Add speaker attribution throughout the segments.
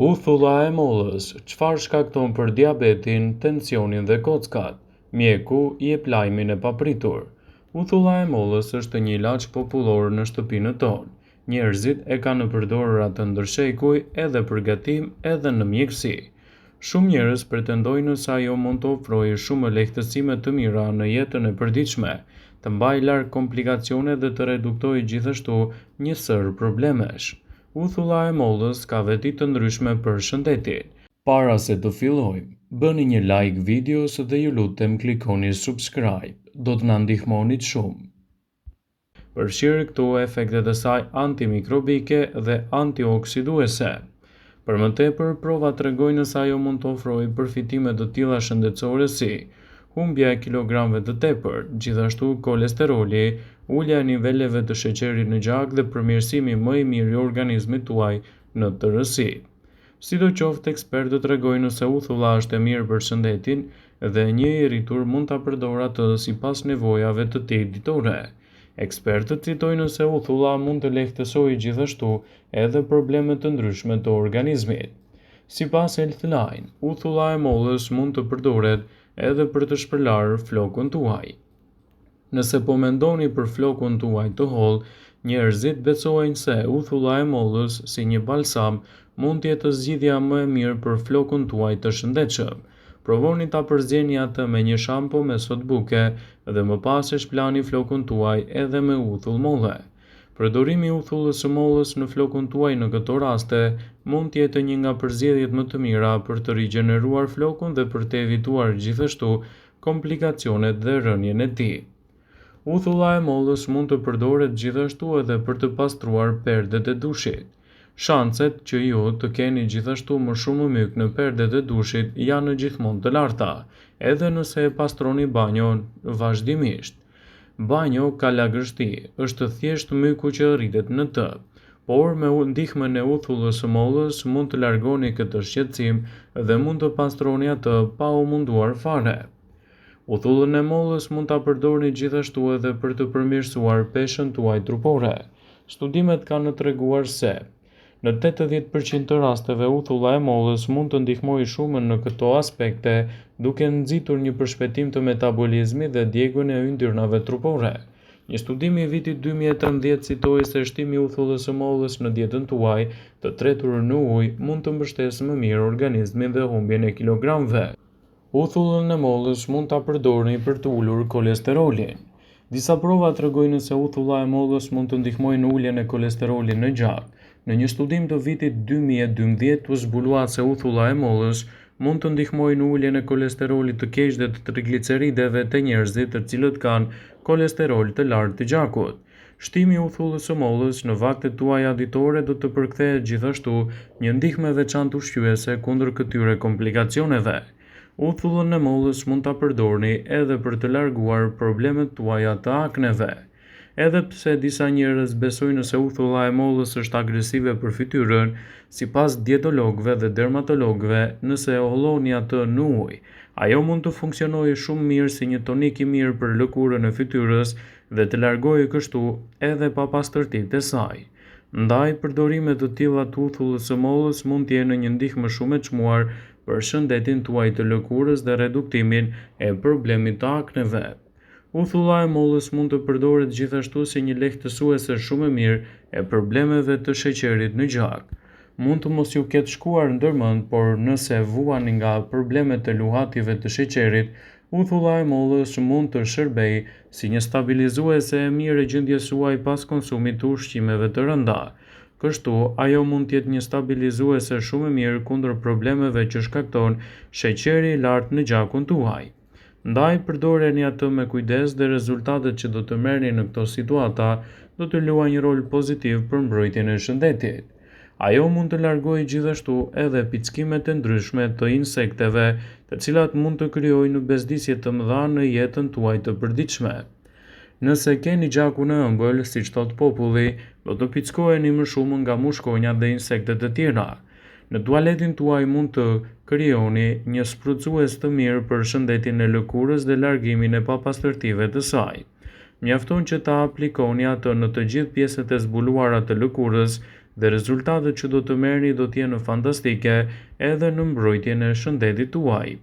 Speaker 1: Uthulla e mollës, çfarë shkakton për diabetin, tensionin dhe kockat? Mjeku i jep lajmin e papritur. Uthulla e mollës është një ilaç popullor në shtëpinë tonë. Njerëzit e kanë në përdorur atë ndër shekuj edhe për gatim edhe në mjekësi. Shumë njerëz pretendojnë se ajo mund të ofrojë shumë lehtësime të mira në jetën e përditshme, të mbajë larg komplikacione dhe të reduktojë gjithashtu një sër problemesh. Uthulla e mollës ka veti të ndryshme për shëndetin. Para se të fillojmë, bëni një like videos dhe ju lutem klikoni subscribe, do të na ndihmonit shumë. Përfshirë këtu efektet e saj antimikrobike dhe antioksiduese. Për më tepër, provat tregojnë se ajo mund të ofrojë përfitime të tilla shëndetësore si humbja e kilogramëve të tepër, gjithashtu kolesteroli, ulja e niveleve të sheqerit në gjak dhe përmirësimi më i mirë i organizmit tuaj në tërësi. Sidoqoftë, ekspertët tregojnë se uthulla është e mirë për shëndetin dhe një i rritur mund ta përdorë atë sipas nevojave të tij ditore. Ekspertët citojnë se uthulla mund të lehtësojë gjithashtu edhe probleme të ndryshme të organizmit. Sipas Healthline, uthulla e mollës mund të përdoret edhe për të shpërlarë flokun tuaj. Nëse po mendoni për flokun tuaj të hollë, njerëzit besojnë se uthulla e mollës si një balsam mund të jetë zgjidhja më e mirë për flokun tuaj të shëndetshëm. Provoni ta përzjeni atë me një shampo me sodë buke dhe më pas e shplani flokun tuaj edhe me uthull molle. Përdorimi i uthullës së mollës në flokun tuaj në këto raste mund të jetë një nga përzgjedhjet më të mira për të rigjeneruar flokun dhe për të evituar gjithashtu komplikacionet dhe rënien e tij. Uthulla e mollës mund të përdoret gjithashtu edhe për të pastruar perdet e dushit. Shanset që ju të keni gjithashtu më shumë myk në perdet e dushit janë gjithmonë të larta, edhe nëse e pastroni banjon vazhdimisht. Banjo ka lagështi, është thjesht myku që rritet në të, por me ndihmën e uthullës së mollës mund të largoni këtë shqetësim dhe mund të pastroni atë pa u munduar fare. Uthullën e mollës mund ta përdorni gjithashtu edhe për të përmirësuar peshën tuaj trupore. Studimet kanë treguar se në 80% të rasteve uthulla e mollës mund të ndihmojë shumë në këto aspekte, duke nxitur një përshpejtim të metabolizmit dhe djegjen e yndyrnave trupore. Një studim i vitit 2013 citoi se shtimi i uthullës së mollës në dietën tuaj të tretur në ujë mund të mbështesë më mirë organizmin dhe humbjen e kilogramëve. Uthullën e mollës mund ta përdorni për të ulur kolesterolin. Disa prova tregojnë se uthulla e mollës mund të ndihmojë në uljen e kolesterolit në gjak. Në një studim të vitit 2012 u zbulua se uthulla e mollës mund të ndihmojë në uljen e kolesterolit të keq dhe të triglicerideve të njerëzit të cilët kanë kolesterol të lartë të gjakut. Shtimi i uthullës së mollës në vaktet tuaja ditore do të përkthehet gjithashtu një ndihmë e veçantë ushqyese kundër këtyre komplikacioneve. Uthullën e mollës mund ta përdorni edhe për të larguar problemet tuaja të akneve. Edhe pse disa njerëz besojnë se uthulla e mollës është agresive për fytyrën, sipas dietologëve dhe dermatologëve, nëse e holloni atë në ujë, ajo mund të funksionojë shumë mirë si një tonik i mirë për lëkurën e fytyrës dhe të largojë kështu edhe papastërtitë e saj. Ndaj, përdorimet të tilla të uthullës së mollës mund të jenë një ndihmë shumë e çmuar për shëndetin tuaj të lëkurës dhe reduktimin e problemit të akneve. Uthulla e mollës mund të përdoret gjithashtu si një lehtësuese shumë e mirë e problemeve të sheqerit në gjak. Mund të mos ju ketë shkuar ndërmend, por nëse vuani nga problemet e luhative të sheqerit, uthulla e mollës mund të shërbejë si një stabilizuese e mirë e gjendjes suaj pas konsumit të ushqimeve të rënda. Kështu, ajo mund të jetë një stabilizuese shumë e mirë kundër problemeve që shkakton sheqeri i lartë në gjakun tuaj. Ndaj, përdoreni atë me kujdes dhe rezultatet që do të merrni në këto situata do të luajë një rol pozitiv për mbrojtjen e shëndetit. Ajo mund të largojë gjithashtu edhe pickimet e ndryshme të insekteve, të cilat mund të krijojnë bezdisje të mëdha në jetën tuaj të përditshme. Nëse keni gjakun e ëmbël, siç thot populli, do të pickoheni më shumë nga mushkonjat dhe insektet e tjera. Në tualetin tuaj mund të krijoni një sprutësues të mirë për shëndetin e lëkurës dhe largimin e papastërtive të saj. Mjafton që ta aplikoni atë në të gjithë pjesët e zbuluara të lëkurës dhe rezultatet që do të merrni do të jenë fantastike edhe në mbrojtjen e shëndetit tuaj.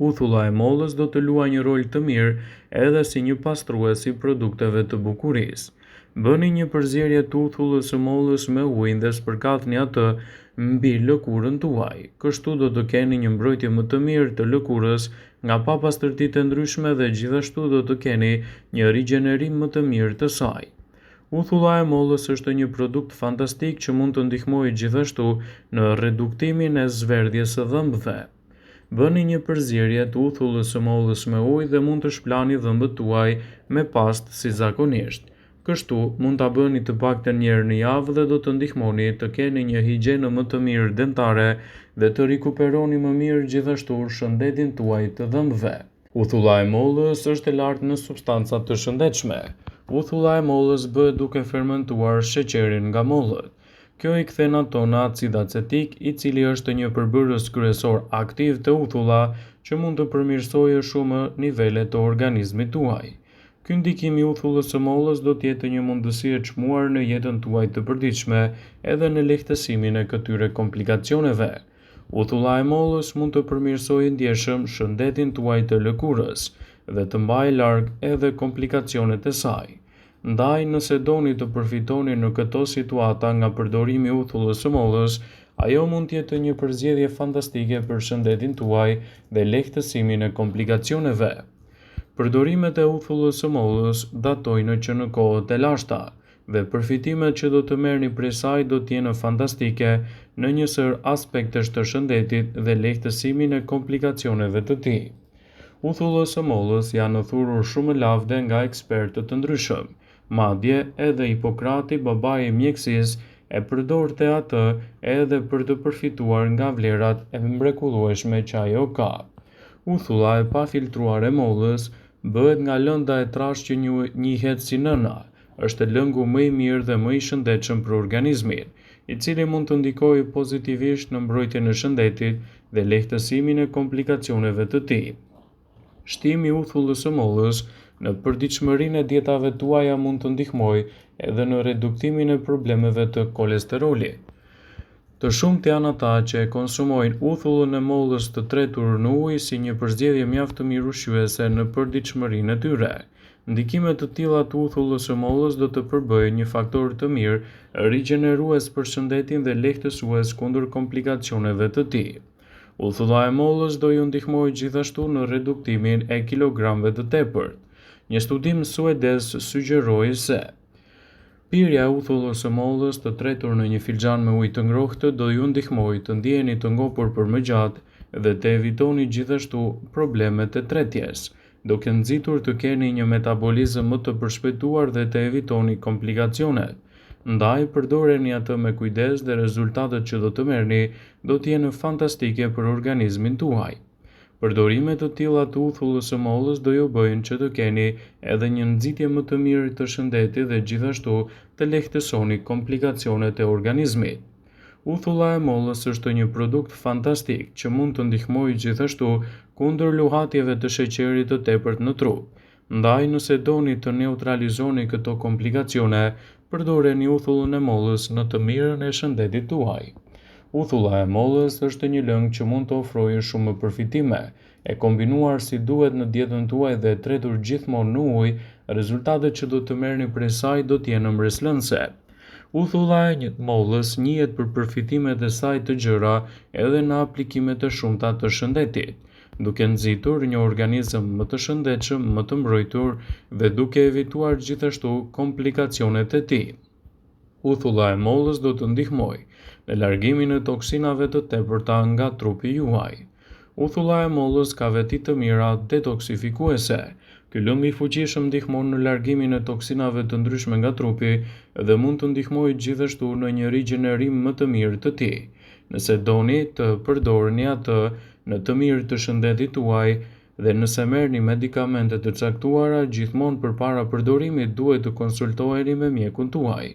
Speaker 1: Uthulla e mollës do të luajë një rol të mirë edhe si një pastrues i produkteve të bukurisë. Bëni një përzierje të uthullës së mollës me ujë dhe spërkatni atë mbi lëkurën tuaj. Kështu do të keni një mbrojtje më të mirë të lëkurës nga papastërtitë e ndryshme dhe gjithashtu do të keni një rigjenerim më të mirë të saj. Uthulla e mollës është një produkt fantastik që mund të ndihmojë gjithashtu në reduktimin e zverdhjes së dhëmbëve. Bëni një përzierje të uthullës së mollës me ujë dhe mund të shplani dhëmbët tuaj me pastë si zakonisht. Kështu mund ta bëni të paktën një herë në javë dhe do të ndihmoni të keni një higjenë më të mirë dentare dhe të rikuperoni më mirë gjithashtu shëndetin tuaj të dhëmbëve. Uthulla e mollës është e lartë në substanca të shëndetshme. Uthulla e mollës bëhet duke fermentuar sheqerin nga mollët. Kjo i kthen ato në acid acetik, i cili është një përbërës kryesor aktiv të uthulla që mund të përmirësojë shumë nivelet të organizmit tuaj. Ky ndikim i uthullës së mollës do të jetë një mundësi e çmuar në jetën tuaj të përditshme edhe në lehtësimin e këtyre komplikacioneve. Uthulla e mollës mund të përmirësojë ndjeshëm shëndetin tuaj të lëkurës dhe të mbajë larg edhe komplikacionet e saj. Ndaj, nëse doni të përfitoni në këto situata nga përdorimi i uthullës së mollës, ajo mund të jetë një përzgjedhje fantastike për shëndetin tuaj dhe lehtësimin e komplikacioneve. Përdorimet e uthullës së mollës datojnë që në kohët e lashta dhe përfitimet që do të merrni prej saj do të jenë fantastike në një sër aspektesh të shëndetit dhe lehtësimin e komplikacioneve të tij. Uthullës së mollës janë thurur shumë lavde nga ekspertë të ndryshëm. Madje edhe Hipokrati, babai i mjekësisë, e përdorte atë edhe për të përfituar nga vlerat e mrekullueshme që ajo ka. Uthulla e pafiltruar e mollës bëhet nga lënda e trashë që njihet si nëna. Është lëngu më i mirë dhe më i shëndetshëm për organizmin, i cili mund të ndikojë pozitivisht në mbrojtjen e shëndetit dhe lehtësimin e komplikacioneve të tij. Shtimi i uthullës së mollës në përditshmërinë e dietave tuaja mund të ndihmojë edhe në reduktimin e problemeve të kolesterolit. Të shumtë janë ata që e konsumojnë uthullën e mollës të tretur në ujë si një përzgjedhje mjaft të mirë ushqyese në përditshmërinë e tyre. Ndikime të tilla të uthullës së mollës do të përbëjë një faktor të mirë rigjenerues për shëndetin dhe lehtësues kundër komplikacioneve të tij. Uthulla e mollës do ju ndihmojë gjithashtu në reduktimin e kilogramëve të tepërt. Një studim suedez sugjeroi se pirja e uthullës së mollës të tretur në një filxhan me ujë të ngrohtë do ju ndihmojë të ndiheni të ngopur për më gjatë dhe të evitoni gjithashtu problemet e tretjes, duke nxitur të keni një metabolizëm më të përshpejtuar dhe të evitoni komplikacionet. Ndaj, përdoreni atë me kujdes dhe rezultatet që do të merrni do të jenë fantastike për organizmin tuaj. Përdorime të tilla të uthullës së mollës do ju bëjnë që të keni edhe një nxitje më të mirë të shëndetit dhe gjithashtu të lehtësoni komplikacionet e organizmit. Uthulla e mollës është një produkt fantastik që mund të ndihmojë gjithashtu kundër luhatjeve të sheqerit të tepërt në trup. Ndaj, nëse doni të neutralizoni këto komplikacione, përdoreni uthullën e mollës në të mirën e shëndetit tuaj. Uthulla e mollës është një lëng që mund të ofrojë shumë përfitime. E kombinuar si duhet në dietën tuaj dhe e tretur gjithmonë në ujë, rezultatet që do të merrni prej saj do të jenë mbreslënse. Uthulla e mollës njihet për përfitimet e saj të gjëra edhe në aplikimet e shumta të shëndetit, duke nxitur një organizëm më të shëndetshëm, më të mbrojtur dhe duke evituar gjithashtu komplikacionet e tij. Uthulla e mollës do të ndihmojë në largimin e toksinave të tepërta nga trupi juaj. Uthulla e mollës ka veti të mira detoksifikuese. Ky lëng i fuqishëm ndihmon në largimin e toksinave të ndryshme nga trupi dhe mund të ndihmojë gjithashtu në një rigjenerim më të mirë të tij. Nëse doni të përdorni atë në të mirë të shëndetit tuaj dhe nëse merrni medikamente të caktuara, gjithmonë përpara përdorimit duhet të konsultoheni me mjekun tuaj,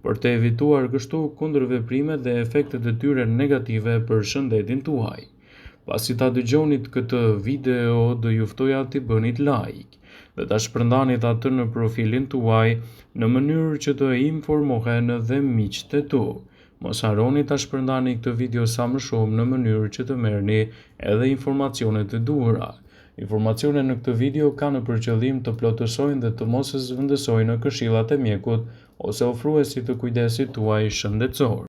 Speaker 1: për të evituar kështu kundërveprimet dhe efektet e tyre negative për shëndetin tuaj. Pasi ta dëgjonit këtë video, do ju ftoja t'i bënit like dhe ta shpërndani atë në profilin tuaj në mënyrë që të informohen edhe miqtë e tu. Mos harroni ta shpërndani këtë video sa më shumë në mënyrë që të merrni edhe informacionet e duhura. Informacionet në këtë video kanë për qëllim të plotësojnë dhe të mos zhvendësojnë këshillat e mjekut ose ofruesit të kujdesit tuaj shëndetësor.